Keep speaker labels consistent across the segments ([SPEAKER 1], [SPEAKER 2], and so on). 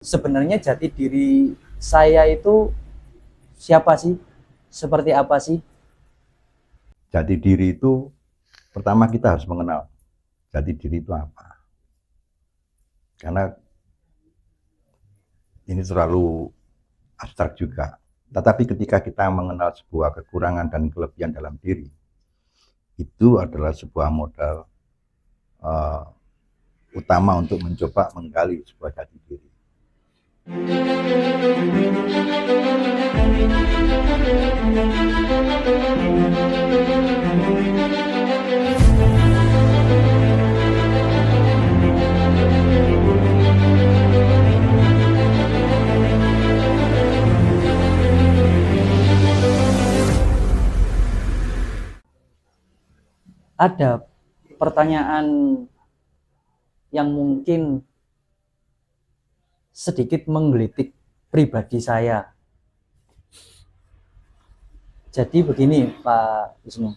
[SPEAKER 1] Sebenarnya jati diri saya itu siapa sih? Seperti apa sih?
[SPEAKER 2] Jati diri itu pertama kita harus mengenal jati diri itu apa. Karena ini terlalu abstrak juga. Tetapi ketika kita mengenal sebuah kekurangan dan kelebihan dalam diri, itu adalah sebuah modal uh, utama untuk mencoba menggali sebuah jati diri.
[SPEAKER 1] Ada pertanyaan yang mungkin sedikit menggelitik pribadi saya. Jadi begini Pak Wisnu,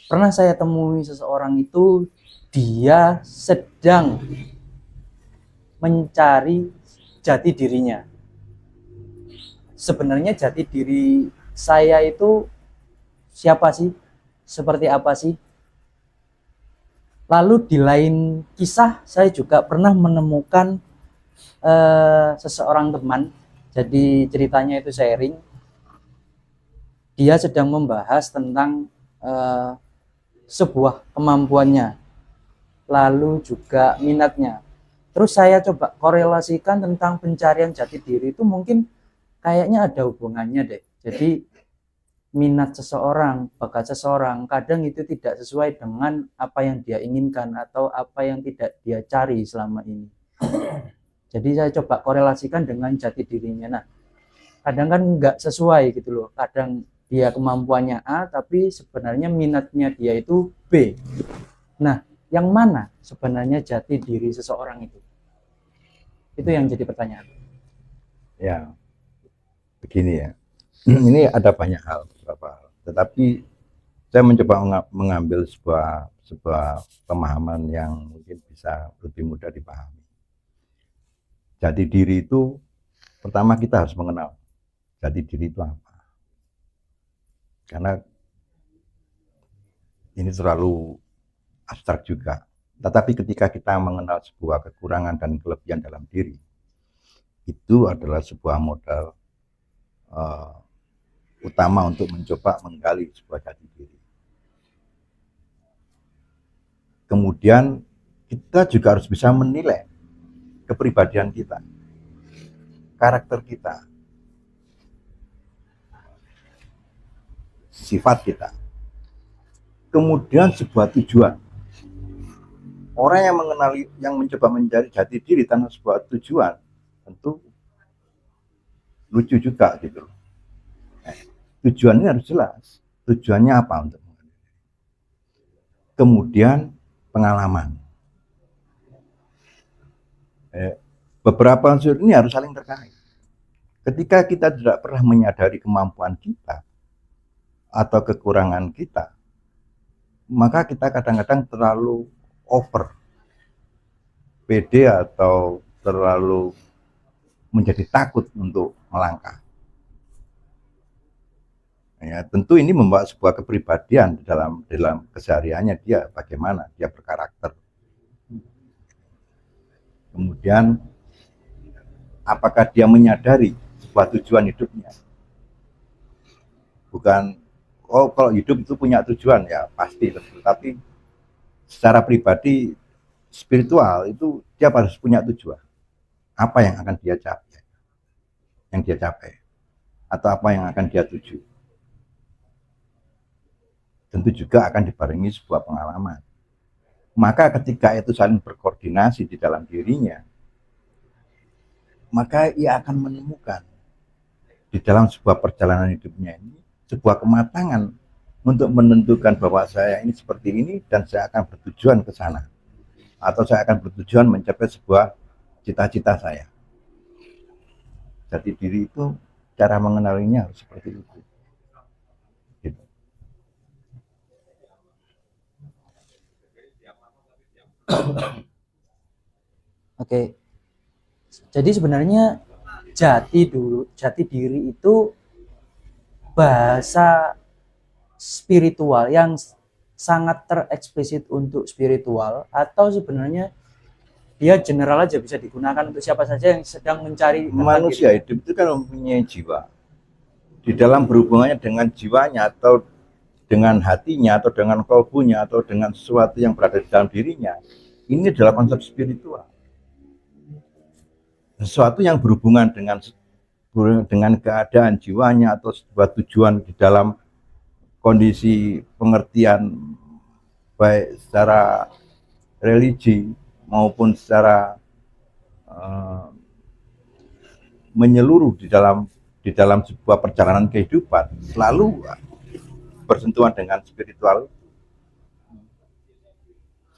[SPEAKER 1] pernah saya temui seseorang itu dia sedang mencari jati dirinya. Sebenarnya jati diri saya itu siapa sih? Seperti apa sih? Lalu di lain kisah saya juga pernah menemukan seseorang teman. Jadi ceritanya itu sharing. Dia sedang membahas tentang sebuah kemampuannya, lalu juga minatnya. Terus saya coba korelasikan tentang pencarian jati diri itu mungkin kayaknya ada hubungannya deh. Jadi minat seseorang, bakat seseorang, kadang itu tidak sesuai dengan apa yang dia inginkan atau apa yang tidak dia cari selama ini. Jadi saya coba korelasikan dengan jati dirinya. Nah, kadang kan nggak sesuai gitu loh. Kadang dia kemampuannya A, tapi sebenarnya minatnya dia itu B. Nah, yang mana sebenarnya jati diri seseorang itu? Itu yang jadi pertanyaan.
[SPEAKER 2] Ya, begini ya. Ini ada banyak hal, beberapa hal. Tetapi saya mencoba mengambil sebuah pemahaman yang mungkin bisa lebih mudah dipahami. Jati diri itu pertama kita harus mengenal jati diri itu apa. Karena ini terlalu abstrak juga. Tetapi ketika kita mengenal sebuah kekurangan dan kelebihan dalam diri, itu adalah sebuah modal uh, utama untuk mencoba menggali sebuah jati diri. Kemudian kita juga harus bisa menilai kepribadian kita, karakter kita, sifat kita. Kemudian sebuah tujuan. Orang yang mengenali, yang mencoba mencari jati diri tanpa sebuah tujuan, tentu lucu juga gitu. Tujuannya harus jelas. Tujuannya apa untuk kemudian pengalaman. Beberapa unsur ini harus saling terkait. Ketika kita tidak pernah menyadari kemampuan kita atau kekurangan kita, maka kita kadang-kadang terlalu over, pede atau terlalu menjadi takut untuk melangkah. Ya, tentu ini membawa sebuah kepribadian dalam kesehariannya dia bagaimana dia berkarakter. Kemudian apakah dia menyadari sebuah tujuan hidupnya? Bukan oh kalau hidup itu punya tujuan ya pasti, tapi secara pribadi spiritual itu dia harus punya tujuan. Apa yang akan dia capai, atau apa yang akan dia tuju. Tentu juga akan dibarengi sebuah pengalaman. Maka ketika itu saling berkoordinasi di dalam dirinya, maka ia akan menemukan di dalam sebuah perjalanan hidupnya ini sebuah kematangan untuk menentukan bahwa saya ini seperti ini dan saya akan bertujuan ke sana, atau saya akan bertujuan mencapai sebuah cita-cita saya. Jati diri itu cara mengenalinya harus seperti itu. Gitu.
[SPEAKER 1] Oke, Jadi sebenarnya jati diri itu bahasa spiritual yang sangat tereksplisit untuk spiritual, atau sebenarnya dia general aja bisa digunakan untuk siapa saja yang sedang mencari tentang
[SPEAKER 2] Manusia
[SPEAKER 1] dirinya.
[SPEAKER 2] hidup itu kan mempunyai jiwa. Di dalam berhubungannya dengan jiwanya atau dengan hatinya atau dengan kalbunya atau dengan sesuatu yang berada di dalam dirinya, ini adalah konsep spiritual. Sesuatu yang berhubungan dengan keadaan jiwanya atau sebuah tujuan di dalam kondisi pengertian baik secara religi maupun secara uh, menyeluruh di dalam sebuah perjalanan kehidupan selalu bersentuhan dengan spiritual.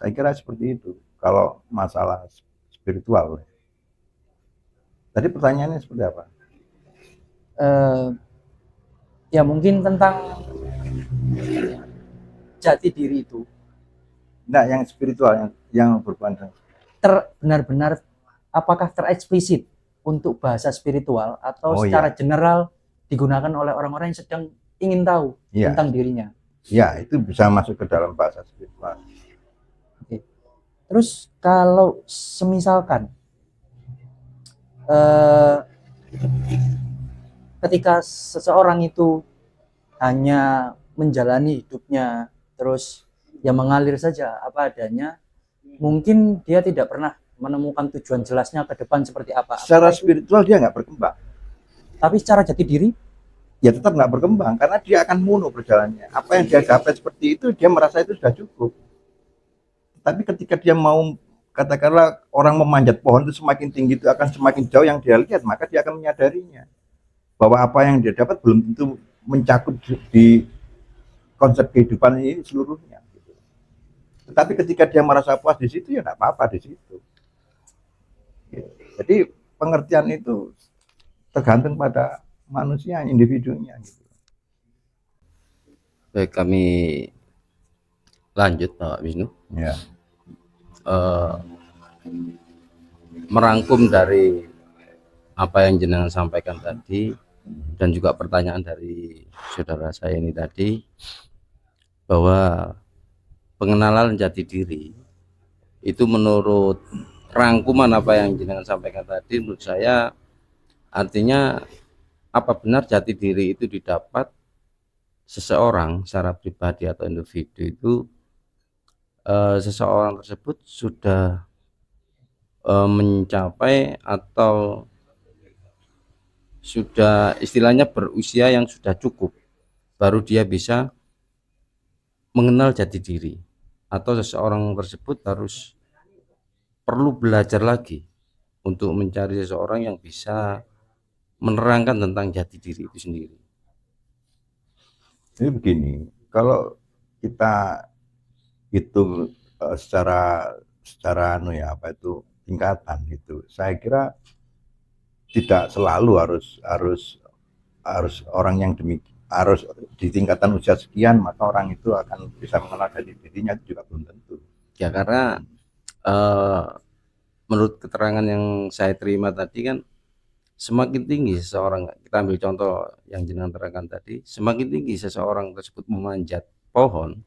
[SPEAKER 2] Saya kira seperti itu kalau masalah spiritual. Tadi pertanyaannya seperti apa?
[SPEAKER 1] Eh, ya mungkin tentang jati diri itu
[SPEAKER 2] Nah, yang spiritual yang berhubungan.
[SPEAKER 1] benar-benar apakah tereksplisit untuk bahasa spiritual atau
[SPEAKER 2] Oh
[SPEAKER 1] secara
[SPEAKER 2] iya,
[SPEAKER 1] general digunakan oleh orang-orang yang sedang ingin tahu
[SPEAKER 2] iya,
[SPEAKER 1] tentang dirinya.
[SPEAKER 2] ya itu bisa masuk ke dalam bahasa spiritual.
[SPEAKER 1] Oke. Terus kalau semisalkan eh, ketika seseorang itu hanya menjalani hidupnya terus ya mengalir saja apa adanya, mungkin dia tidak pernah menemukan tujuan jelasnya ke depan seperti apa.
[SPEAKER 2] Secara
[SPEAKER 1] Apakah itu?
[SPEAKER 2] spiritual dia nggak berkembang,
[SPEAKER 1] Tapi secara jati diri,
[SPEAKER 2] ya tetap nggak berkembang karena dia akan munu perjalanannya. Apa yang dia dapat seperti itu dia merasa itu sudah cukup. Tapi ketika dia mau, katakanlah orang memanjat pohon itu semakin tinggi itu akan semakin jauh yang dia lihat, maka dia akan menyadarinya bahwa apa yang dia dapat belum tentu mencakup di konsep kehidupan ini seluruhnya. Tetapi ketika dia merasa puas di situ ya nggak apa-apa di situ. Jadi pengertian itu tergantung pada manusia, individunya.
[SPEAKER 3] Baik, kami lanjut Pak Wisnu.
[SPEAKER 2] Ya.
[SPEAKER 3] Eh, merangkum dari apa yang jenengan sampaikan tadi dan juga pertanyaan dari saudara saya ini tadi, bahwa pengenalan jati diri itu menurut rangkuman apa yang jenengan sampaikan tadi, menurut saya artinya apa benar jati diri itu didapat seseorang secara pribadi atau individu itu, seseorang tersebut sudah mencapai atau sudah istilahnya berusia yang sudah cukup, baru dia bisa mengenal jati diri, atau seseorang tersebut harus perlu belajar lagi untuk mencari seseorang yang bisa menerangkan tentang jati diri itu sendiri.
[SPEAKER 2] Jadi begini, kalau kita hitung secara tingkatan itu, saya kira tidak selalu harus orang yang harus di tingkatan usia sekian maka orang itu akan bisa mengenal jati dirinya, itu juga belum tentu.
[SPEAKER 3] Ya karena menurut keterangan yang saya terima tadi kan, semakin tinggi seseorang, kita ambil contoh yang jenengan terangkan tadi, semakin tinggi seseorang tersebut memanjat pohon,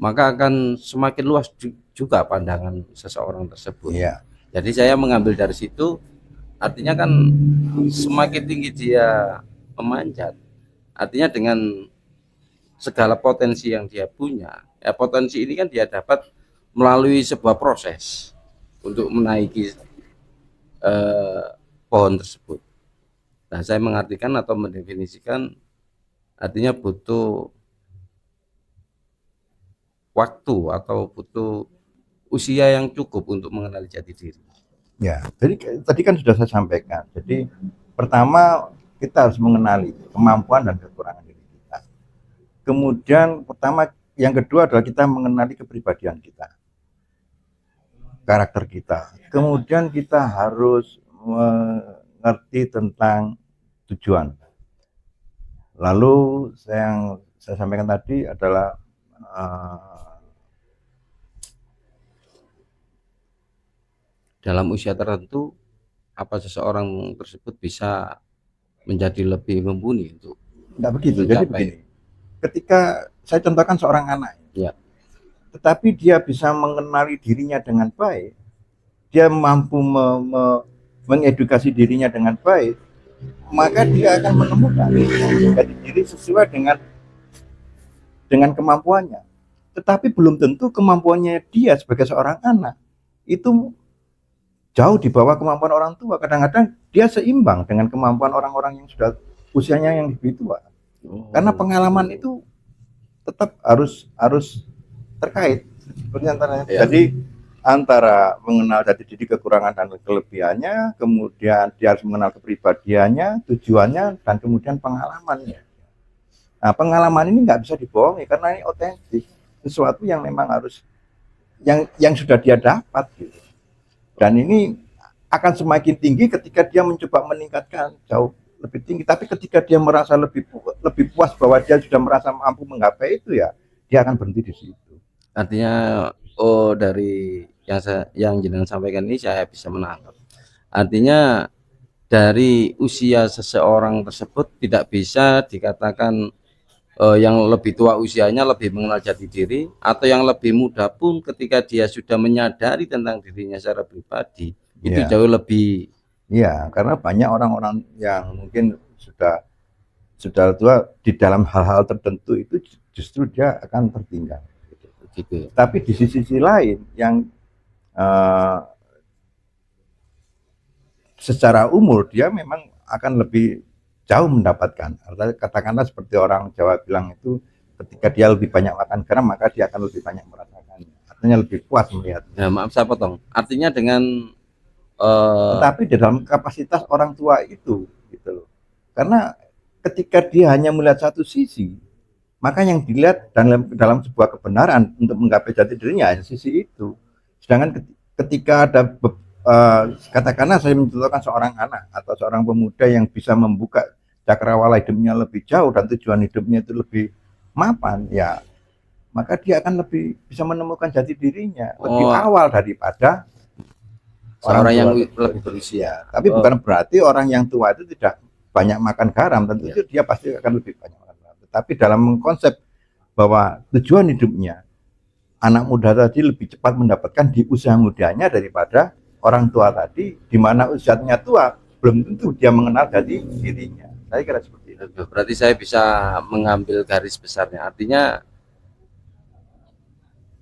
[SPEAKER 3] maka akan semakin luas juga pandangan seseorang tersebut.
[SPEAKER 2] Iya.
[SPEAKER 3] Jadi saya mengambil dari situ, artinya kan semakin tinggi dia memanjat, artinya dengan segala potensi yang dia punya, ya potensi ini kan dia dapat melalui sebuah proses untuk menaiki pohon tersebut. Nah, saya mengartikan atau mendefinisikan artinya butuh waktu atau butuh usia yang cukup untuk mengenali jati diri.
[SPEAKER 2] Ya, jadi tadi kan sudah saya sampaikan. Jadi pertama kita harus mengenali kemampuan dan kekurangan diri kita. Kemudian yang kedua adalah kita mengenali kepribadian kita, karakter kita. Kemudian kita harus mengerti tentang tujuan. Lalu yang saya sampaikan tadi adalah
[SPEAKER 3] Dalam usia tertentu apa seseorang tersebut bisa menjadi lebih mumpuni untuk
[SPEAKER 2] Enggak begitu. Jadi
[SPEAKER 3] mencapai.
[SPEAKER 2] begini, ketika saya contohkan seorang anak,
[SPEAKER 3] Ya.
[SPEAKER 2] tetapi dia bisa mengenali dirinya dengan baik, dia mampu mengedukasi dirinya dengan baik, maka dia akan menemukan jati diri sesuai dengan kemampuannya. Tetapi belum tentu kemampuannya dia sebagai seorang anak itu jauh di bawah kemampuan orang tua. Kadang-kadang dia seimbang dengan kemampuan orang-orang yang sudah usianya yang lebih tua. Karena pengalaman itu tetap harus terkait. Seperti
[SPEAKER 3] Ya.
[SPEAKER 2] Jadi antara mengenal jati diri, kekurangan dan kelebihannya, kemudian dia harus mengenal kepribadiannya, tujuannya, dan kemudian pengalamannya. Nah, pengalaman ini nggak bisa dibohongi karena ini otentik, sesuatu yang memang harus yang sudah dia dapat gitu. Dan ini akan semakin tinggi ketika dia mencoba meningkatkan jauh lebih tinggi. Tapi ketika dia merasa lebih puas bahwa dia sudah merasa mampu menggapai itu, ya dia akan berhenti di situ.
[SPEAKER 3] Artinya dari yang jenengan sampaikan ini saya bisa menangkap. Artinya dari usia seseorang tersebut tidak bisa dikatakan yang lebih tua usianya lebih mengenal jati diri, atau yang lebih muda pun ketika dia sudah menyadari tentang dirinya secara pribadi itu jauh lebih.
[SPEAKER 2] Iya, karena banyak orang-orang yang mungkin sudah tua di dalam hal-hal tertentu itu justru dia akan tertinggal.
[SPEAKER 3] Gitu.
[SPEAKER 2] Tapi di sisi lain yang secara umur dia memang akan lebih jauh mendapatkan. Katakanlah seperti orang Jawa bilang itu, ketika dia lebih banyak makan garam maka dia akan lebih banyak merasakannya. Artinya lebih puas melihat.
[SPEAKER 3] Nah, maaf saya potong. Artinya dengan
[SPEAKER 2] tetapi di dalam kapasitas orang tua itu, gitu loh. Karena ketika dia hanya melihat satu sisi, maka yang dilihat dalam sebuah kebenaran untuk menggapai jati dirinya hanya sisi itu. Sedangkan ketika ada katakanlah saya mencontohkan seorang anak atau seorang pemuda yang bisa membuka cakrawala hidupnya lebih jauh dan tujuan hidupnya itu lebih mapan, ya maka dia akan lebih bisa menemukan jati dirinya lebih awal daripada
[SPEAKER 3] orang yang lebih berusia.
[SPEAKER 2] Tapi bukan berarti orang yang tua itu tidak banyak makan garam, tentu dia pasti akan lebih banyak makan garam. Tapi dalam konsep bahwa tujuan hidupnya, anak muda tadi lebih cepat mendapatkan di usia mudanya daripada orang tua tadi, di mana usianya tua belum tentu dia mengenal jati dirinya. Saya kira seperti itu.
[SPEAKER 3] Berarti saya bisa mengambil garis besarnya. Artinya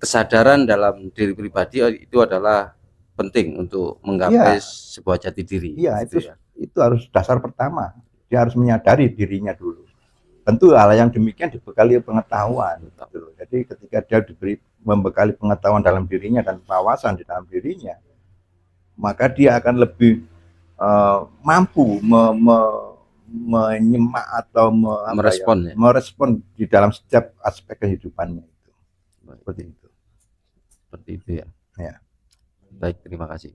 [SPEAKER 3] kesadaran dalam diri pribadi itu adalah penting untuk menggapai sebuah jati diri.
[SPEAKER 2] Iya, itu harus dasar pertama. Dia harus menyadari dirinya dulu. Tentu hal yang demikian dibekali pengetahuan. Gitu. Jadi ketika dia membekali pengetahuan dalam dirinya dan wawasan di dalam dirinya, maka dia akan lebih mampu menyimak atau merespon di dalam setiap aspek kehidupannya itu. Seperti itu.
[SPEAKER 3] Seperti itu ya.
[SPEAKER 2] Ya.
[SPEAKER 3] Baik, terima kasih.